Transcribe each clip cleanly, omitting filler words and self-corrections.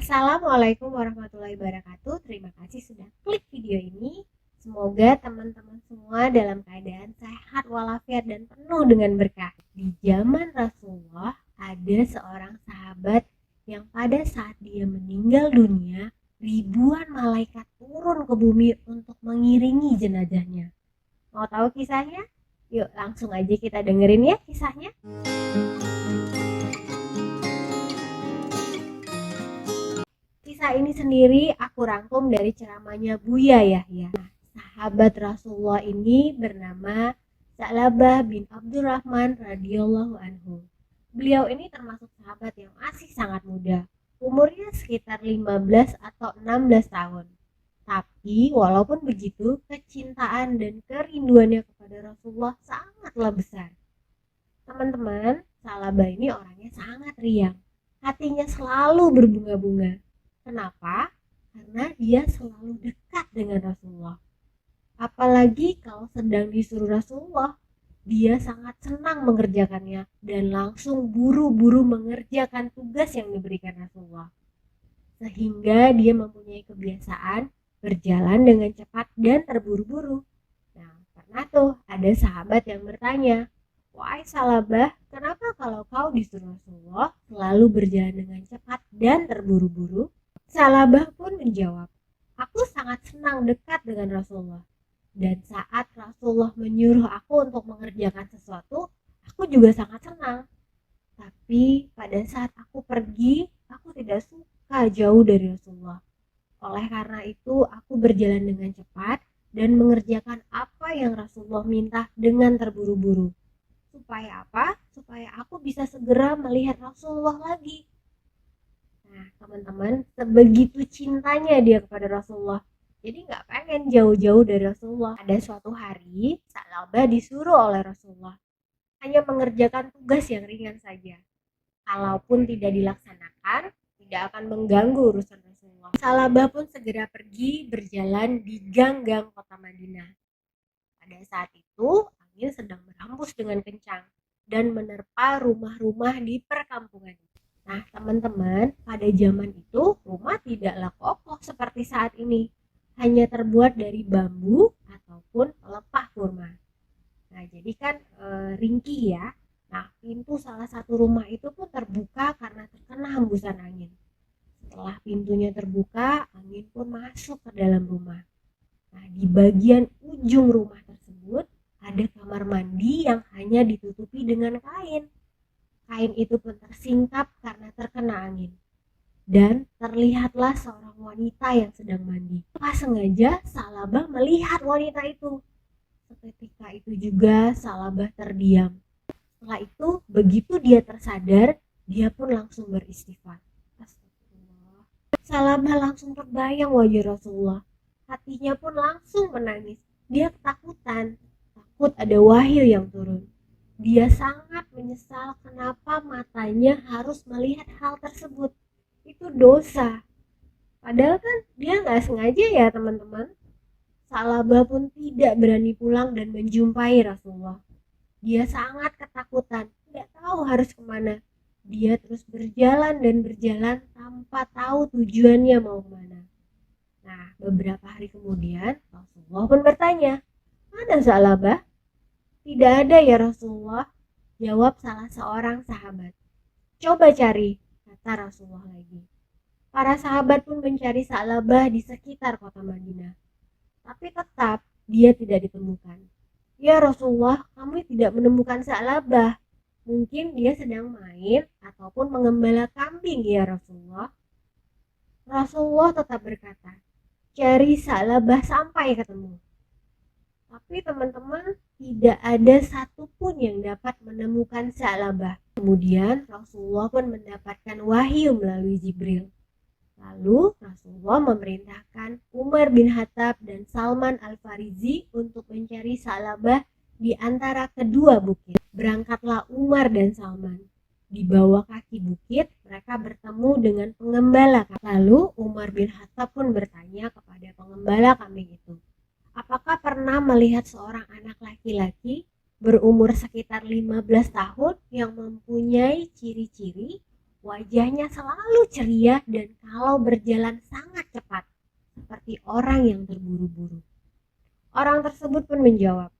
Assalamualaikum warahmatullahi wabarakatuh. Terima kasih sudah klik video ini. Semoga teman-teman semua dalam keadaan sehat walafiat dan penuh dengan berkah. Di zaman Rasulullah ada seorang sahabat yang pada saat dia meninggal dunia, ribuan malaikat turun ke bumi untuk mengiringi jenazahnya. Mau tahu kisahnya? Yuk langsung aja kita dengerin ya kisahnya. Kisah ini sendiri aku rangkum dari ceramahnya Buya Yahya. Sahabat Rasulullah ini bernama Sa'labah bin Abdurrahman radhiyallahu anhu. Beliau ini termasuk sahabat yang masih sangat muda, umurnya sekitar 15 atau 16 tahun. Tapi walaupun begitu, kecintaan dan kerinduannya kepada Rasulullah sangatlah besar. Teman-teman, Sa'labah ini orangnya sangat riang. Hatinya selalu berbunga-bunga. Kenapa? Karena dia selalu dekat dengan Rasulullah. Apalagi kalau sedang disuruh Rasulullah, dia sangat senang mengerjakannya dan langsung buru-buru mengerjakan tugas yang diberikan Rasulullah. Sehingga dia mempunyai kebiasaan berjalan dengan cepat dan terburu-buru. Nah, pernah tuh ada sahabat yang bertanya, "Wahai Sa'labah, kenapa kalau kau disuruh Rasulullah selalu berjalan dengan cepat dan terburu-buru?" Sa'labah pun menjawab, "Aku sangat senang dekat dengan Rasulullah. Dan saat Rasulullah menyuruh aku untuk mengerjakan sesuatu, aku juga sangat senang. Tapi pada saat aku pergi, aku tidak suka jauh dari Rasulullah. Oleh karena itu, aku berjalan dengan cepat dan mengerjakan apa yang Rasulullah minta dengan terburu-buru. Supaya apa? Supaya aku bisa segera melihat Rasulullah lagi." Nah, teman-teman, sebegitu cintanya dia kepada Rasulullah. Jadi nggak pengen jauh-jauh dari Rasulullah. Ada suatu hari, Sa'labah disuruh oleh Rasulullah hanya mengerjakan tugas yang ringan saja. Kalaupun tidak dilaksanakan, tidak akan mengganggu urusan Rasulullah. Sa'labah pun segera pergi berjalan di gang-gang kota Madinah. Pada saat itu, angin sedang berhembus dengan kencang dan menerpa rumah-rumah di perkampungan. Nah, teman-teman, pada zaman itu rumah tidaklah kokoh seperti saat ini, hanya terbuat dari bambu ataupun pelepah kurma. Nah, jadi kan ringkih ya. Nah, pintu salah satu rumah itu pun terbuka karena terkena hembusan angin. Setelah pintunya terbuka, angin pun masuk ke dalam rumah. Nah, di bagian ujung rumah tersebut ada kamar mandi yang hanya ditutupi dengan kain. Kain itu pun tersingkap karena terkena angin. Dan terlihatlah seorang wanita yang sedang mandi. Pas sengaja Sa'labah melihat wanita itu. Seketika itu juga Sa'labah terdiam. Setelah itu, begitu dia tersadar, dia pun langsung beristighfar. Astagfirullah. Sa'labah langsung terbayang wajah Rasulullah. Hatinya pun langsung menangis. Dia ketakutan. Takut ada wahyu yang turun. Dia sangat menyesal kenapa matanya harus melihat hal tersebut. Itu dosa. Padahal kan dia nggak sengaja ya teman-teman. Sa'labah pun tidak berani pulang dan menjumpai Rasulullah. Dia sangat ketakutan, tidak tahu harus kemana. Dia terus berjalan dan berjalan tanpa tahu tujuannya mau kemana. Nah, beberapa hari kemudian Rasulullah pun bertanya, "Mana Sa'labah?" "Tidak ada ya Rasulullah," jawab salah seorang sahabat. "Coba cari," kata Rasulullah lagi. Para sahabat pun mencari Sa'labah di sekitar kota Madinah. Tapi tetap dia tidak ditemukan. "Ya Rasulullah, kami tidak menemukan Sa'labah. Mungkin dia sedang main ataupun mengembala kambing ya Rasulullah." Rasulullah tetap berkata, "Cari Sa'labah sampai ketemu." Tapi teman-teman, tidak ada satupun yang dapat menemukan Sa'labah. Kemudian Rasulullah pun mendapatkan wahyu melalui Jibril. Lalu Rasulullah memerintahkan Umar bin Khattab dan Salman Al-Farisi untuk mencari Sa'labah di antara kedua bukit. Berangkatlah Umar dan Salman. Di bawah kaki bukit, mereka bertemu dengan pengembala. Lalu Umar bin Khattab pun bertanya kepada pengembala kambing itu, "Apakah pernah melihat seorang anak laki-laki berumur sekitar 15 tahun yang mempunyai ciri-ciri Wajahnya selalu ceria dan kalau berjalan sangat cepat, seperti orang yang terburu-buru. Orang tersebut pun menjawab,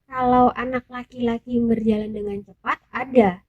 kalau anak laki-laki berjalan dengan cepat ada,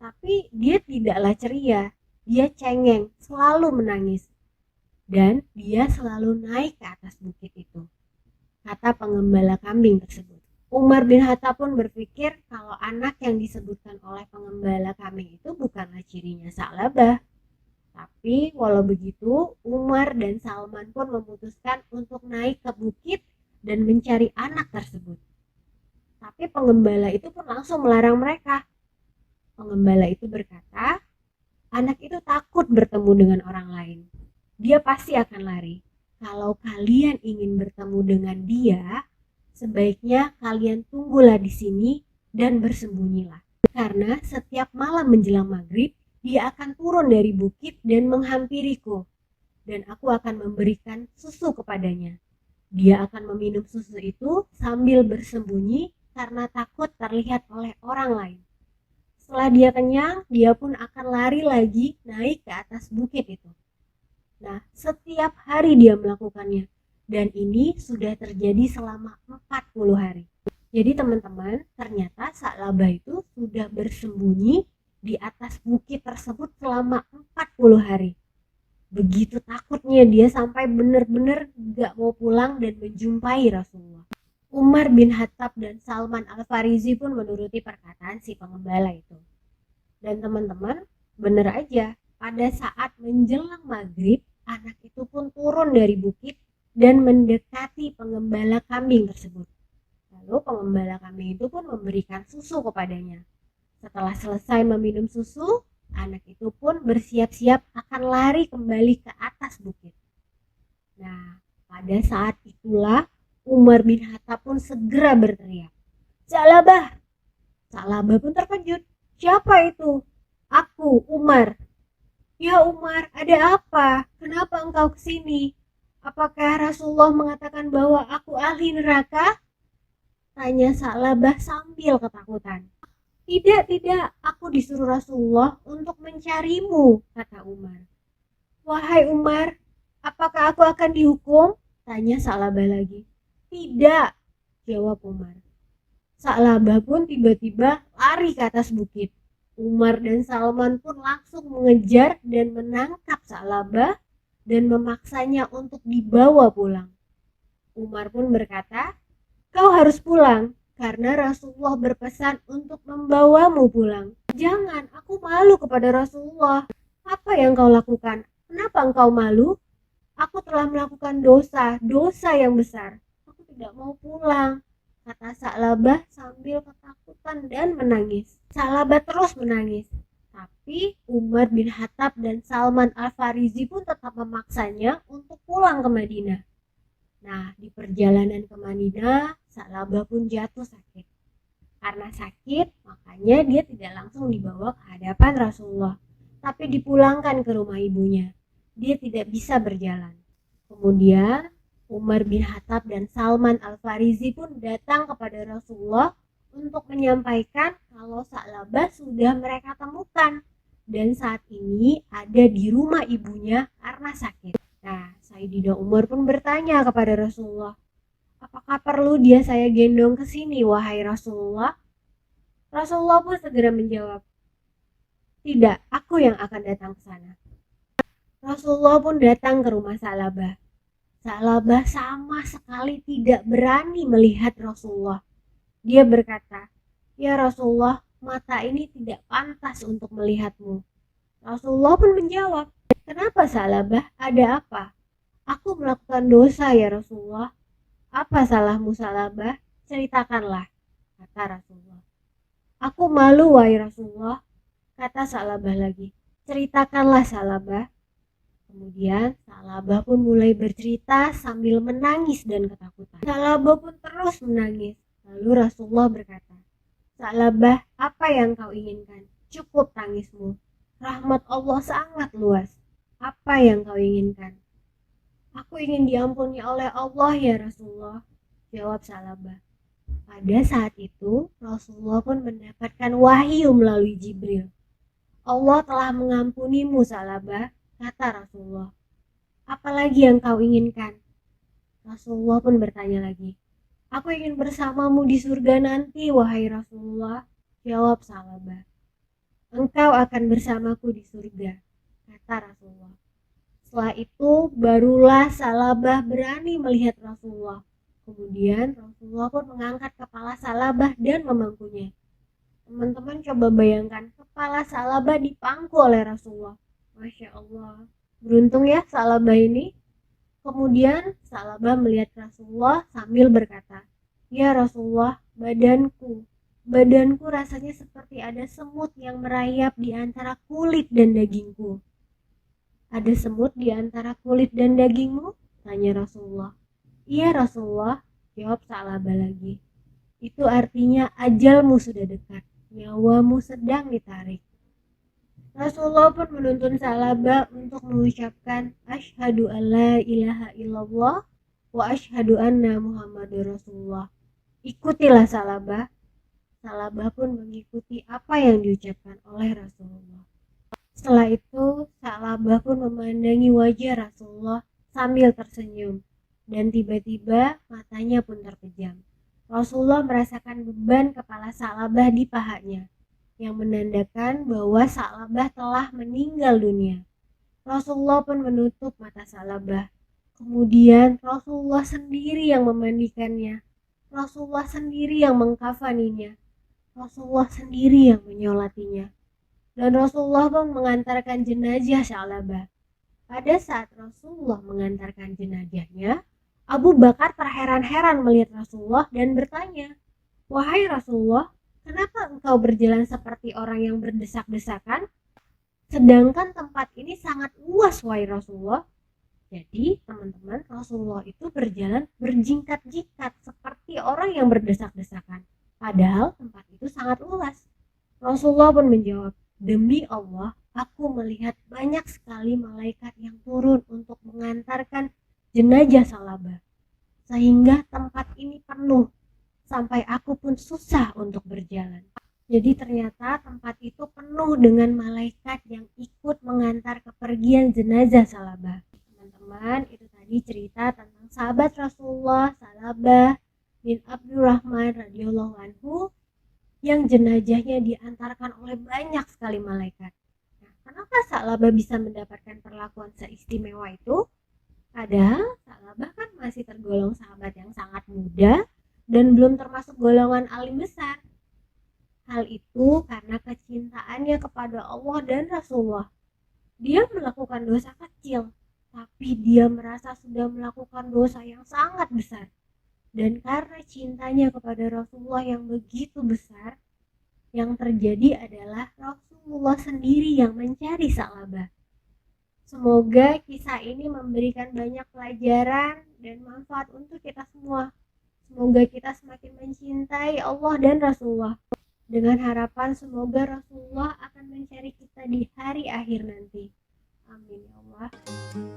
tapi dia tidaklah ceria, dia cengeng, selalu menangis. Dan dia selalu naik ke atas bukit itu, kata pengembala kambing tersebut. Umar bin Khattab pun berpikir kalau anak yang disebutkan oleh pengembala kambing itu bukanlah cirinya Sa'labah. Tapi walau begitu, Umar dan Salman pun memutuskan untuk naik ke bukit dan mencari anak tersebut. Tapi pengembala itu pun langsung melarang mereka. Pengembala itu berkata, anak itu takut bertemu dengan orang lain. Dia pasti akan lari. Kalau kalian ingin bertemu dengan dia, sebaiknya kalian tunggulah di sini dan bersembunyilah. Karena setiap malam menjelang maghrib, dia akan turun dari bukit dan menghampiriku. Dan aku akan memberikan susu kepadanya. Dia akan meminum susu itu sambil bersembunyi karena takut terlihat oleh orang lain. Setelah dia kenyang, dia pun akan lari lagi naik ke atas bukit itu. Nah, setiap hari dia melakukannya. Dan ini sudah terjadi selama 40 hari. Jadi teman-teman, ternyata Sa'labah itu sudah bersembunyi di atas bukit tersebut selama 40 hari. Begitu takutnya dia sampai benar-benar gak mau pulang dan menjumpai Rasulullah. Umar bin Khattab dan Salman Al-Farisi pun menuruti perkataan si pengembala itu. Dan teman-teman, benar aja, pada saat menjelang maghrib, anak itu pun turun dari bukit dan mendekati pengembala kambing tersebut. Lalu pengembala kambing itu pun memberikan susu kepadanya. Setelah selesai meminum susu, anak itu pun bersiap-siap akan lari kembali ke atas bukit. Nah, pada saat itulah Umar bin Khattab pun segera berteriak, Sa'labah! Sa'labah pun terkejut. Siapa itu? Aku, Umar. Ya Umar, ada apa? Kenapa engkau kesini? Apakah Rasulullah mengatakan bahwa aku ahli neraka? Tanya Sa'labah sambil ketakutan. Tidak, aku disuruh Rasulullah untuk mencarimu, kata Umar. Wahai Umar, apakah aku akan dihukum? Tanya Sa'labah lagi. Tidak, jawab Umar. Sa'labah pun tiba-tiba lari ke atas bukit. Umar dan Salman pun langsung mengejar dan menangkap Sa'labah dan memaksanya untuk dibawa pulang. Umar pun berkata, kau harus pulang karena Rasulullah berpesan untuk membawamu pulang. Jangan, aku malu kepada Rasulullah. Apa yang kau lakukan? Kenapa engkau malu? Aku telah melakukan dosa yang besar. Aku tidak mau pulang, kata Sa'labah sambil ketakutan dan menangis. Sa'labah terus menangis. Tapi Umar bin Khattab dan Salman Al-Farisi pun tetap memaksanya untuk pulang ke Madinah. Nah, di perjalanan ke Madinah, Sa'labah pun jatuh sakit. Karena sakit, makanya dia tidak langsung dibawa ke hadapan Rasulullah, tapi dipulangkan ke rumah ibunya. Dia tidak bisa berjalan. Kemudian, Umar bin Khattab dan Salman Al-Farisi pun datang kepada Rasulullah untuk menyampaikan kalau Sa'labah sudah mereka temukan dan saat ini ada di rumah ibunya karena sakit. Nah, Sayyidina Umar pun bertanya kepada Rasulullah, apakah perlu dia saya gendong ke sini, wahai Rasulullah? Rasulullah pun segera menjawab, tidak, aku yang akan datang ke sana. Rasulullah pun datang ke rumah Sa'labah. Sa'labah sama sekali tidak berani melihat Rasulullah. Dia berkata, ya Rasulullah, mata ini tidak pantas untuk melihatmu. Rasulullah pun menjawab, kenapa Sa'labah? Ada apa? Aku melakukan dosa ya Rasulullah. Apa salahmu Sa'labah? Ceritakanlah, kata Rasulullah. Aku malu wahai Rasulullah, kata Sa'labah lagi. Ceritakanlah Sa'labah. Kemudian Sa'labah pun mulai bercerita sambil menangis dan ketakutan. Sa'labah pun terus menangis. Lalu Rasulullah berkata, Sa'labah, apa yang kau inginkan? Cukup tangismu. Rahmat Allah sangat luas. Apa yang kau inginkan? Aku ingin diampuni oleh Allah ya Rasulullah, jawab Sa'labah. Pada saat itu Rasulullah pun mendapatkan wahyu melalui Jibril. Allah telah mengampunimu Salabah, kata Rasulullah. Apalagi yang kau inginkan? Rasulullah pun bertanya lagi. Aku ingin bersamamu di surga nanti, wahai Rasulullah, jawab Salabah. Engkau akan bersamaku di surga, kata Rasulullah. Setelah itu barulah Salabah berani melihat Rasulullah. Kemudian Rasulullah pun mengangkat kepala Salabah dan memangkunya. Teman-teman coba bayangkan, kepala Salabah dipangku oleh Rasulullah. Masya Allah, beruntung ya Salabah ini. Kemudian Salabah melihat Rasulullah sambil berkata, Ya Rasulullah, badanku rasanya seperti ada semut yang merayap di antara kulit dan dagingku. Ada semut di antara kulit dan dagingmu? Tanya Rasulullah. Iya Rasulullah, jawab Salabah lagi. Itu artinya ajalmu sudah dekat, nyawamu sedang ditarik. Rasulullah pun menuntun Salabah untuk mengucapkan Asyhadu an la ilaha illallah wa asyhadu anna Muhammadur Rasulullah. Ikutilah Salabah. Salabah pun mengikuti apa yang diucapkan oleh Rasulullah. Setelah itu, Salabah pun memandangi wajah Rasulullah sambil tersenyum, dan tiba-tiba matanya pun terpejam. Rasulullah merasakan beban kepala Salabah di pahanya, yang menandakan bahwa Salabah telah meninggal dunia. Rasulullah pun menutup mata Salabah. Kemudian Rasulullah sendiri yang memandikannya. Rasulullah sendiri yang mengkafaninya. Rasulullah sendiri yang menyolatinya. Dan Rasulullah pun mengantarkan jenazah Salabah. Pada saat Rasulullah mengantarkan jenazahnya, Abu Bakar terheran-heran melihat Rasulullah dan bertanya, Wahai Rasulullah, kenapa engkau berjalan seperti orang yang berdesak-desakan? Sedangkan tempat ini sangat luas, wahai Rasulullah. Jadi, teman-teman, Rasulullah itu berjalan berjingkat-jingkat seperti orang yang berdesak-desakan. Padahal tempat itu sangat luas. Rasulullah pun menjawab, Demi Allah, aku melihat banyak sekali malaikat yang turun untuk mengantarkan jenazah Salabah. Sehingga tempat ini penuh. Sampai aku pun susah untuk berjalan. Jadi ternyata tempat itu penuh dengan malaikat yang ikut mengantar kepergian jenazah Salabah. Teman-teman, itu tadi cerita tentang sahabat Rasulullah Salabah bin Abdurrahman radhiyallahu anhu yang jenazahnya diantarkan oleh banyak sekali malaikat. Nah, kenapa Salabah bisa mendapatkan perlakuan seistimewa itu? Padahal Salabah kan masih tergolong sahabat yang sangat muda dan belum termasuk golongan alim besar. Hal itu karena kecintaannya kepada Allah dan Rasulullah. Dia melakukan dosa kecil, tapi dia merasa sudah melakukan dosa yang sangat besar. Dan karena cintanya kepada Rasulullah yang begitu besar, yang terjadi adalah Rasulullah sendiri yang mencari Salabah. Semoga kisah ini memberikan banyak pelajaran dan manfaat untuk kita semua. Semoga kita semakin mencintai Allah dan Rasulullah. Dengan harapan semoga Rasulullah akan mencari kita di hari akhir nanti. Amin ya Allah.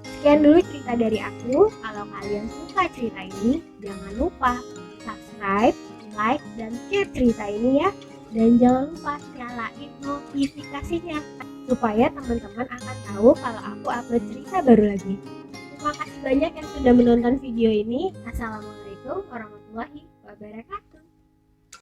Sekian dulu cerita dari aku. Kalau kalian suka cerita ini, jangan lupa subscribe, like, dan share cerita ini ya. Dan jangan lupa nyalain notifikasinya supaya teman-teman akan tahu kalau aku upload cerita baru lagi. Terima kasih banyak yang sudah menonton video ini. Assalamualaikum warahmatullahi wabarakatuh.